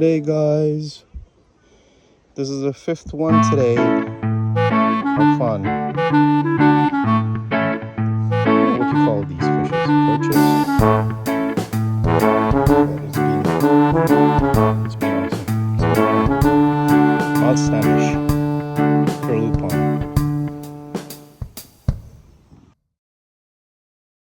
today, guys. This is the 5th one today. How fun. What do you call these fishes? Perches? It's been awesome. Myles Standish, Curlew Pond.